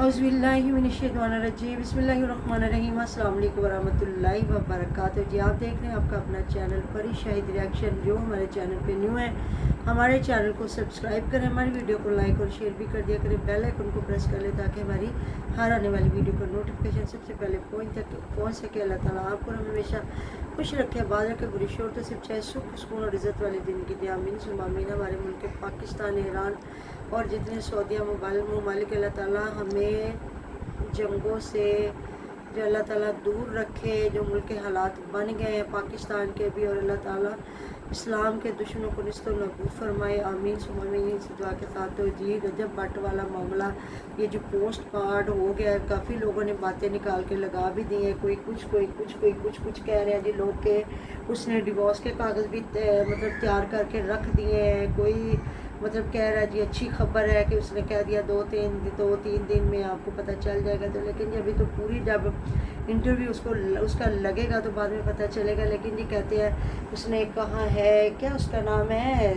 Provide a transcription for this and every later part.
औज़ुबिल्लाहिमिनश्शैतानिर्रजीम बिस्मिल्लाहिर्रहमानिर्रहीम अस्सलाम वालेकुम वरहमतुल्लाहि वबरकातुहू। जी आप देख रहे हैं आपका अपना चैनल परी शाहिद रिएक्शन। जो हमारे चैनल पे न्यू है हमारे चैनल को सब्सक्राइब करें, हमारी वीडियो को लाइक और शेयर भी कर दिया करें, बेल आइकन को प्रेस कर लें ताकि हमारी हर आने वाली वीडियो का नोटिफिकेशन सबसे पहले पहुँच सके। अल्लाह ताला आपको हमेशा खुश रखे, आबाद रखे, बुरी शोर तो सिर्फ चाहे सुख सुकून और इज़्ज़त वाले दिन की आमीन सुम्मा आमीन। हमारे मुल्क पाकिस्तान, ईरान और जितने सऊदीया ममालिक अल्लाह ताला हमें जंगों से जो अल्लाह ताला दूर रखे। जो मुल्क के हालात बन गए हैं पाकिस्तान के भी, और अल्लाह ताला इस्लाम के दुश्मनों को निस्तो नबूद फरमाए आमीन सुम्मा आमीन। इस दुआ के साथ तो जी रजब भट्ट वाला मामला ये जो पोस्ट कार्ड हो गया, काफ़ी लोगों ने बातें निकाल के लगा भी दी हैं। कोई कुछ कह रहे हैं जी लोग के उसने डिवोर्स के कागज़ भी मतलब तैयार करके रख दिए हैं। कोई मतलब कह रहा है जी अच्छी खबर है कि उसने कह दिया दो तीन दिन में आपको पता चल जाएगा। तो लेकिन जी अभी तो पूरी जब इंटरव्यू उसका लगेगा तो बाद में पता चलेगा। लेकिन जी कहते हैं उसने कहा है, क्या उसका नाम है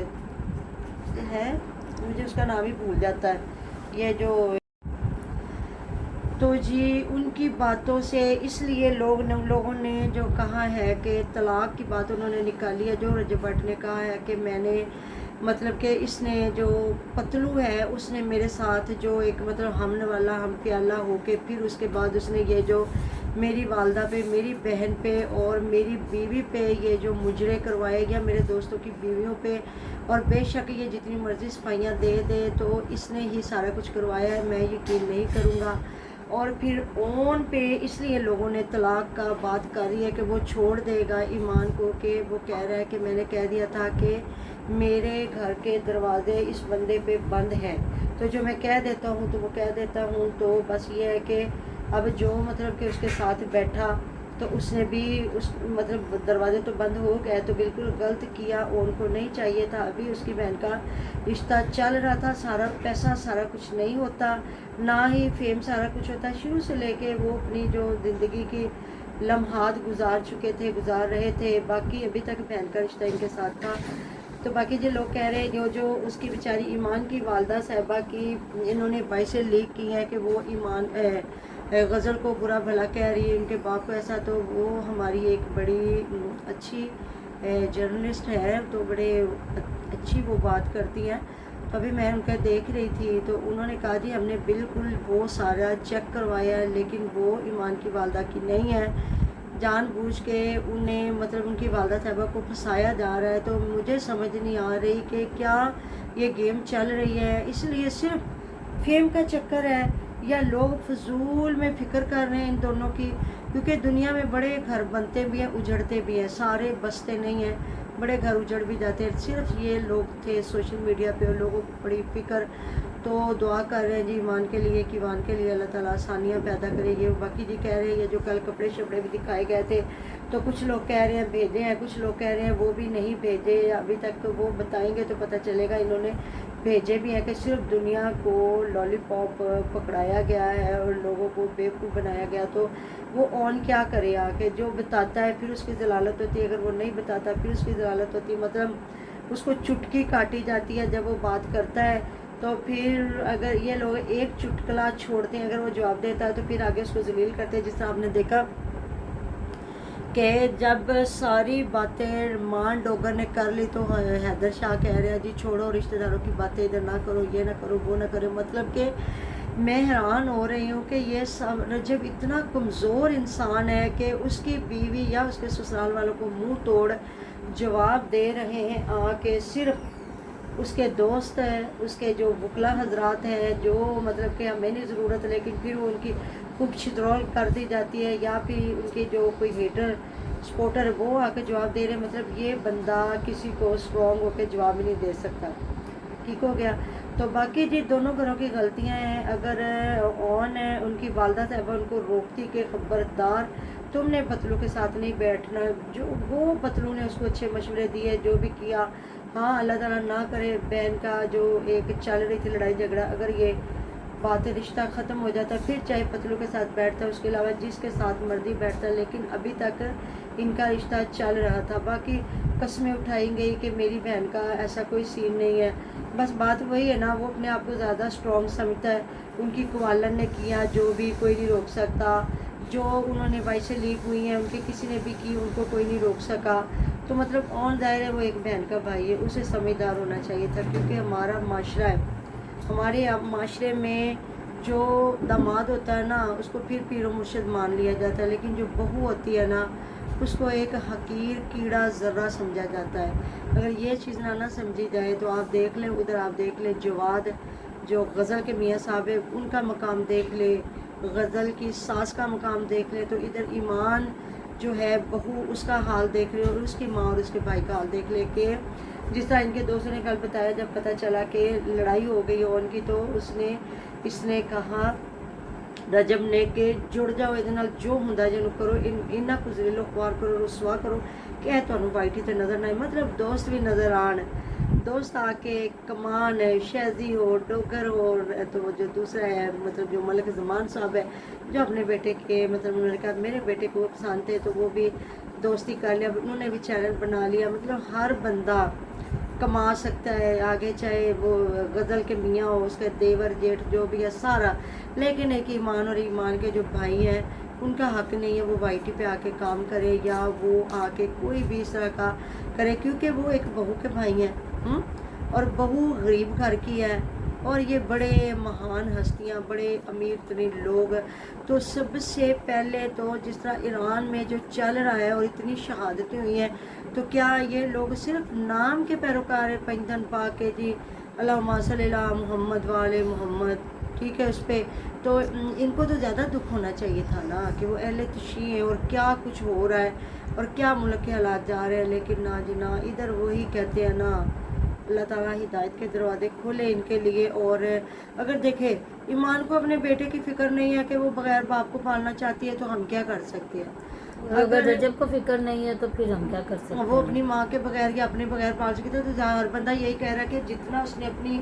मुझे उसका नाम ही भूल जाता है ये जो, तो जी उनकी बातों से इसलिए लोगों ने जो कहा है कि तलाक की बात उन्होंने निकाली है। जो रजब भट्ट ने कहा है कि मैंने मतलब कि इसने जो पतलू है उसने मेरे साथ जो एक मतलब हम प्याला हो के फिर उसके बाद उसने ये जो मेरी वालदा पे, मेरी बहन पे और मेरी बीवी पे ये जो मुजरे करवाए गया, मेरे दोस्तों की बीवियों पे, और बेशक ये जितनी मर्ज़ी सफाइयाँ दे तो इसने ही सारा कुछ करवाया है, मैं यकीन नहीं करूँगा। और फिर ओन पे इसलिए लोगों ने तलाक का बात कर रही है कि वो छोड़ देगा ईमान को, कि वो कह रहा है कि मैंने कह दिया था कि मेरे घर के दरवाजे इस बंदे पे बंद हैं, तो जो मैं कह देता हूँ तो वो कह देता हूँ। तो बस ये है कि अब जो मतलब कि उसके साथ बैठा तो उसने भी उस मतलब दरवाजे तो बंद हो गए, तो बिल्कुल गलत किया, उनको नहीं चाहिए था। अभी उसकी बहन का रिश्ता चल रहा था, सारा पैसा सारा कुछ नहीं होता, ना ही फेम सारा कुछ होता। शुरू से लेके वो अपनी जो ज़िंदगी की लम्हात गुजार रहे थे। बाकी अभी तक बहन का रिश्ता इनके साथ था। तो बाकी जो लोग कह रहे हैं जो उसकी बेचारी ईमान की वालदा साहिबा की इन्होंने बाइसें लीक की हैं कि वो ईमान गज़ल को बुरा भला कह रही है उनके बाप को ऐसा। तो वो हमारी एक बड़ी अच्छी जर्नलिस्ट है, तो बड़े अच्छी वो बात करती हैं। तो अभी मैं उनका देख रही थी तो उन्होंने कहा जी हमने बिल्कुल वो सारा चेक करवाया है, लेकिन वो ईमान की वालदा की नहीं है, जानबूझ के उन्हें मतलब उनकी वालदा साहिबा को फंसाया जा रहा है। तो मुझे समझ नहीं आ रही कि क्या ये गेम चल रही है, इसलिए सिर्फ फेम का चक्कर है या लोग फजूल में फ़िक्र कर रहे हैं इन दोनों की। क्योंकि दुनिया में बड़े घर बनते भी हैं, उजड़ते भी हैं, सारे बसते नहीं हैं, बड़े घर उजड़ भी जाते हैं। सिर्फ ये लोग थे सोशल मीडिया पे और लोगों को बड़ी फ़िक्र। तो दुआ कर रहे हैं जी ईमान के लिए कि ईमान के लिए अल्लाह ताला आसानियाँ पैदा करेगी। बाकी जी कह रहे हैं ये जो कल कपड़े शपड़े भी दिखाए गए थे, तो कुछ लोग कह रहे हैं भेजे हैं, कुछ लोग कह रहे हैं वो भी नहीं भेजे अभी तक, तो वो बताएंगे तो पता चलेगा। इन्होंने भेजे भी हैं कि सिर्फ दुनिया को लॉलीपॉप पकड़ाया गया है और लोगों को बेवकूफ़ बनाया गया। तो वो ऑन क्या करे आके, जो बताता है फिर उसकी जलालत होती है, अगर वो नहीं बताता फिर उसकी जलालत होती है। मतलब उसको चुटकी काटी जाती है जब वो बात करता है। तो फिर अगर ये लोग एक चुटकला छोड़ते हैं, अगर वो जवाब देता है तो फिर आगे उसको जलील करते हैं। जिस तरह आपने देखा कि जब सारी बातें मान डोगर ने कर ली तो हैदर शाह कह रहे हैं जी छोड़ो रिश्तेदारों की बातें, इधर ना करो, ये ना करो, वो ना करो। मतलब कि मैं हैरान हो रही हूँ कि ये सब रजब इतना कमज़ोर इंसान है कि उसकी बीवी या उसके ससुराल वालों को मुंह तोड़ जवाब दे रहे हैं आके। सिर्फ उसके दोस्त हैं, उसके जो वकला हजरात हैं, जो मतलब कि हमें नहीं ज़रूरत, लेकिन फिर वो उनकी खूब छिद्रोल कर दी जाती है, या फिर उनके जो कोई हेटर सपोर्टर वो आके जवाब दे रहे हैं। मतलब ये बंदा किसी को स्ट्रॉन्ग होकर जवाब ही नहीं दे सकता। ठीक हो गया। तो बाकी जी दोनों घरों की गलतियां हैं। अगर ऑन है उनकी वालदा साहबा उनको रोकती कि खबरदार तुमने पतलू के साथ नहीं बैठना, जो वो पतलू ने उसको अच्छे मशवरे दिए, जो भी किया। हाँ अल्लाह ताला ना करे बहन का जो एक चल रही थी लड़ाई झगड़ा, अगर ये बात रिश्ता ख़त्म हो जाता फिर चाहे पतलू के साथ बैठता, उसके अलावा जिसके साथ मर्जी बैठता, लेकिन अभी तक इनका रिश्ता चल रहा था। बाकी कस्में उठाई गई कि मेरी बहन का ऐसा कोई सीन नहीं है, बस बात वही है ना, वो अपने आप को ज़्यादा स्ट्रॉन्ग समझता है। उनकी कुआलन ने किया जो भी, कोई नहीं रोक सकता। जो उन्होंने वाइसें लीक हुई हैं उनके किसी ने भी की, उनको कोई नहीं रोक सका। तो मतलब ऑन ज़ाहिर है वो एक बहन का भाई है, उसे समझदार होना चाहिए था। क्योंकि हमारा माशरा है, हमारे माशरे में जो दामाद होता है ना उसको फिर पीर व मुर्शिद मान लिया जाता है, लेकिन जो बहू होती है ना उसको एक हकीर कीड़ा ज़र्रा समझा जाता है। अगर ये चीज़ ना समझी जाए तो आप देख लें, उधर आप देख लें जवाद जो गज़ल के मियाँ साहब है उनका मकाम देख ले, गज़ल की सास का मकाम देख ले, तो इधर ईमान जो है बहू उसका हाल देख ले, और उसकी माँ और उसके भाई का हाल देख ले। कि जिस तरह इनके दोस्तों ने कल बताया, जब पता चला कि लड़ाई हो गई हो उनकी, तो इसने कहा रजब ने कि जुड़ जाओ ਇਹਦੇ ਨਾਲ जो ਹੁੰਦਾ ਜਿਹਨੂੰ करो, इन्ना कुछ ज़िलो ख्वार करो, रुसवा करो कि ਤੁਹਾਨੂੰ वाइटी तो नज़र ना आए। मतलब दोस्त भी नज़र आन, दोस्त आके कमान है, शहजी हो, डोगर हो, तो जो दूसरा है मतलब जो मलिक ज़मान साहब है जो अपने बेटे के मतलब उन्होंने कहा मेरे बेटे को पसंद थे, तो वो भी दोस्ती कर लिया, उन्होंने भी चैनल बना लिया। मतलब हर बंदा कमा सकता है आगे, चाहे वो गज़ल के मियाँ हो, उसके देवर जेठ जो भी है सारा। लेकिन एक ईमान और ईमान के जो भाई हैं उनका हक नहीं है वो वाईटी पे आके काम करे या वो आके कोई भी इस तरह का करे, क्योंकि वो एक बहू के भाई हैं और बहू गरीब घर की है, और ये बड़े महान हस्तियाँ, बड़े अमीर तरीन लोग। तो सबसे पहले तो जिस तरह ईरान में जो चल रहा है और इतनी शहादतें हुई हैं, तो क्या ये लोग सिर्फ नाम के पैरोकार है, पंजन पा के जी अल्लाहुम्मा सल्ली अला मुहम्मद वाले मोहम्मद, ठीक है, उस पर तो इनको तो ज़्यादा दुख होना चाहिए था ना कि वो अहले तशी हैं और क्या कुछ हो रहा है और क्या मुल्क के हालात जा रहे हैं। लेकिन ना जी ना, इधर वही कहते हैं ना अल्लाह ताला हिदायत के दरवाजे खोले इनके लिए। और अगर देखे ईमान को अपने बेटे की फ़िक्र नहीं है कि वो बगैर बाप को पालना चाहती है, तो हम क्या कर सकते हैं? अगर रजब को फिक्र नहीं है तो फिर हम क्या कर सकते हैं? वो अपनी माँ के बगैर या अपने बगैर पाल सके, तो हर बंदा यही कह रहा है कि जितना उसने अपनी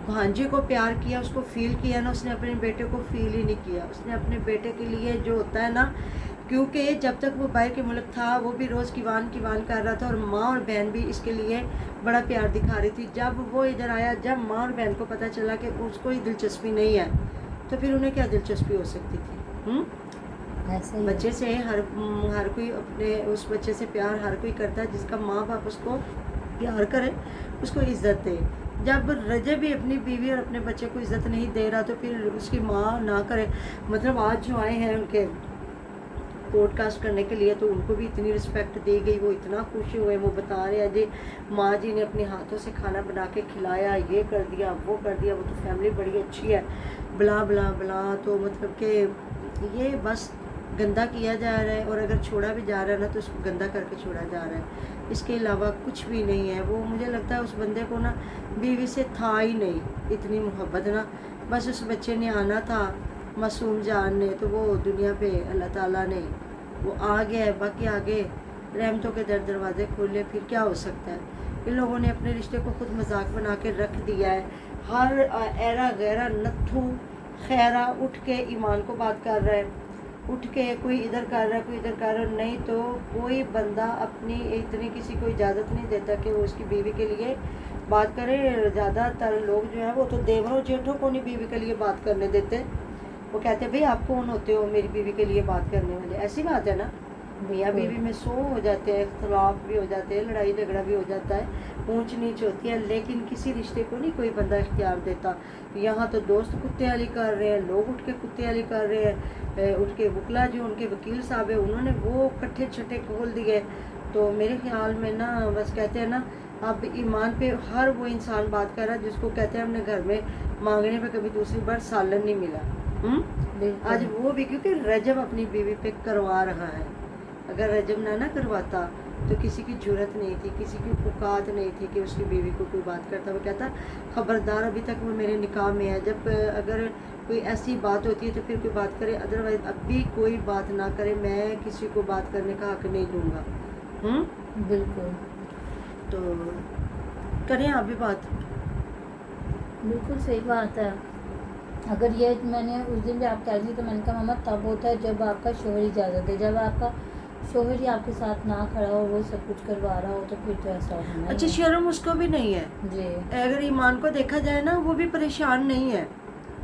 भांजे को प्यार किया, उसको फील किया ना, उसने अपने बेटे को फील ही नहीं किया। उसने अपने बेटे के लिए जो होता है ना, क्योंकि जब तक वो बाहर के मुल्क था वो भी रोज़ किवान कर रहा था, और माँ और बहन भी इसके लिए बड़ा प्यार दिखा रही थी। जब वो इधर आया, जब माँ और बहन को पता चला कि उसको ही दिलचस्पी नहीं है, तो फिर उन्हें क्या दिलचस्पी हो सकती थी? ऐसे ही बच्चे से हर कोई अपने उस बच्चे से प्यार हर कोई करता है जिसका माँ बाप उसको प्यार करे, उसको इज़्ज़त दे। जब रजब भी अपनी बीवी और अपने बच्चे को इज़्ज़त नहीं दे रहा, तो फिर उसकी माँ ना करे। मतलब आज जो आए हैं उनके पॉडकास्ट करने के लिए, तो उनको भी इतनी रिस्पेक्ट दी गई, वो इतना खुश हुए। वो बता रहे हैं जी माँ जी ने अपने हाथों से खाना बना के खिलाया, ये कर दिया, वो कर दिया, वो तो फैमिली बड़ी अच्छी है, बला बला बला। तो मतलब कि ये बस गंदा किया जा रहा है, और अगर छोड़ा भी जा रहा है ना तो उसको गंदा करके छोड़ा जा रहा है, इसके अलावा कुछ भी नहीं है। वो मुझे लगता है उस बंदे को ना बीवी से था ही नहीं इतनी मोहब्बत ना, बस उस बच्चे ने आना था मासूम जान ने, तो वो दुनिया पे अल्लाह ताला ने वो आ गया है। बाकी आगे रहमतों के दरवाजे खोले, फिर क्या हो सकता है? इन लोगों ने अपने रिश्ते को खुद मजाक बना के रख दिया है। हर ऐरा गैरा नत्थू खैरा उठ के ईमान को बात कर रहा है, उठ के कोई इधर कर रहा है, कोई इधर कर रहा है। नहीं तो कोई बंदा अपनी इतनी किसी को इजाज़त नहीं देता कि वो उसकी बीवी के लिए बात करे। ज़्यादातर लोग जो है वो तो देवरों जेठों को नहीं बीवी के लिए बात करने देते। वो कहते हैं भाई आप कौन होते हो मेरी बीवी के लिए बात करने वाले? ऐसी बात है ना, मियाँ बीवी में 100 हो जाते हैं, इख्तलाफ भी हो जाते हैं, लड़ाई झगड़ा भी हो जाता है, ऊंच नीच होती है, लेकिन किसी रिश्ते को नहीं कोई बंदा इख्तियार देता। यहाँ तो दोस्त कुत्ते वाली कर रहे हैं, लोग उठ के कुत्ते वाली कर रहे हैं। उठ के वकला जो उनके वकील साहब है उन्होंने वो कट्ठे छट्टे खोल दिए। तो मेरे ख्याल में ना बस कहते हैं ना, अब ईमान पे हर वो इंसान बात कर रहा है जिसको कहते हैं हमने घर में मांगने पे कभी दूसरी बार सालन नहीं मिला। आज वो भी क्योंकि रजब अपनी बीवी पे करवा रहा है। अगर रजब ना करवाता तो किसी की जरूरत नहीं थी, किसी की औकात नहीं थी कि उसकी बीवी को कोई बात करता। वो कहता खबरदार अभी तक वो मेरे निकाह में है, जब अगर कोई ऐसी बात होती है तो फिर कोई बात करे, अदरवाइज अभी कोई बात ना करे, मैं किसी को बात करने का हक नहीं दूंगा। बिल्कुल, तो करें आप भी बात। बिल्कुल सही बात है। अगर ये मैंने उस दिन भी आप कह रही थी तो मैंने कहा मामा तब होता है जब आपका शोहर इजाज़त दे, जब आपका शोहर ही आपके साथ ना खड़ा हो, वो सब कुछ करवा रहा हो, तो फिर तो ऐसा होना ही अच्छा, है। शर्म उसको भी नहीं है। जी अगर ईमान को देखा जाए ना, वो भी परेशान नहीं है।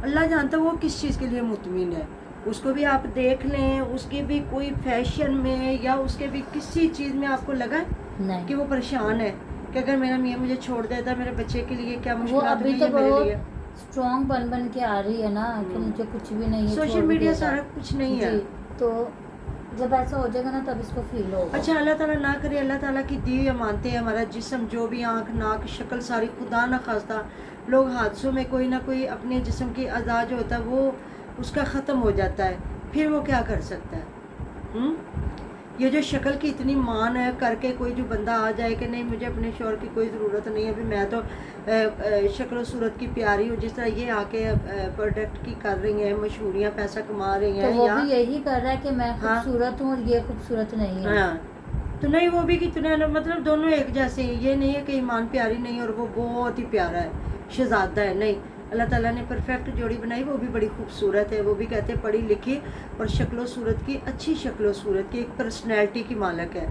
अल्लाह जानता है वो किस चीज़ के लिए मुतमिन है। उसको भी आप देख लें, उसके भी कोई फैशन में या उसके भी किसी चीज़ में आपको लगा है नहीं, कि वो परेशान है कि अगर मेरा मियाँ मुझे छोड़ देता, मेरे बच्चे के लिए क्या वो मुश्किलात अभी हुई तो है मेरे बहुत लिए। स्ट्रॉन्ग बन के आ रही है ना कि मुझे कुछ भी नहीं है, सोशल छोड़ भी मीडिया देगा। सारा कुछ नहीं है। जी, तो जब ऐसा हो जाएगा ना तब इसको फील होगा। अच्छा, अल्लाह ताला ना करे, अल्लाह ताला की दी हुई अमानतें हैं, हमारा जिस्म, जो भी आँख, नाक, शक्ल सारी, खुदा ना खास्ता लोग हादसों में कोई ना कोई अपने जिस्म की अज़ा जो होता है वो उसका ख़त्म हो जाता है, फिर वो क्या कर सकता है? ये जो शक्ल की इतनी मान है करके कोई जो बंदा आ जाए कि नहीं मुझे अपने शौहर की कोई ज़रूरत नहीं है, अभी मैं तो शक्ल और सूरत की प्यारी हूँ, जिस तरह ये आके प्रोडक्ट की कर रही हैं, मशहूरियाँ पैसा कमा रही तो हैं, वो या भी यही कर रहा है कि मैं हाँ। खूबसूरत हूँ और ये खूबसूरत नहीं है। हाँ, तो नहीं वो भी कितने मतलब दोनों एक जैसे हैं। ये नहीं है कि ईमान प्यारी नहीं है और वो बहुत ही प्यारा है, शहजादा है, नहीं। अल्लाह ताला ने परफेक्ट जोड़ी बनाई, वो भी बड़ी खूबसूरत है। वो भी कहते हैं पढ़ी लिखी और शक्लो सूरत की, अच्छी शक्लो सूरत की, एक पर्सनैलिटी की मालक है।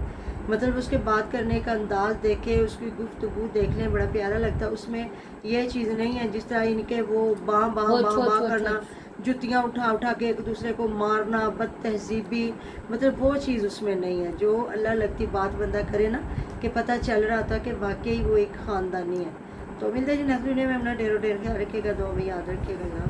मतलब उसके बात करने का अंदाज देखे, उसकी गुफ्तगू देख लें, बड़ा प्यारा लगता है। उसमें ये चीज़ नहीं है जिस तरह इनके वो बाँ बाँ वो बाँ छो बाँ छो करना, छो जुतियाँ उठा उठा के एक दूसरे को मारना, बदतहजीबी, मतलब वो चीज़ उसमें नहीं है। जो अल्लाह लगती बात बंदा करे ना, कि पता चल रहा था कि वाकई वो एक ख़ानदानी है। तो मिलते जी नेक्स्ट वीडियो में अपना ढेरों ढेर ख्याल रखिएगा, दुआ में याद रखिएगा।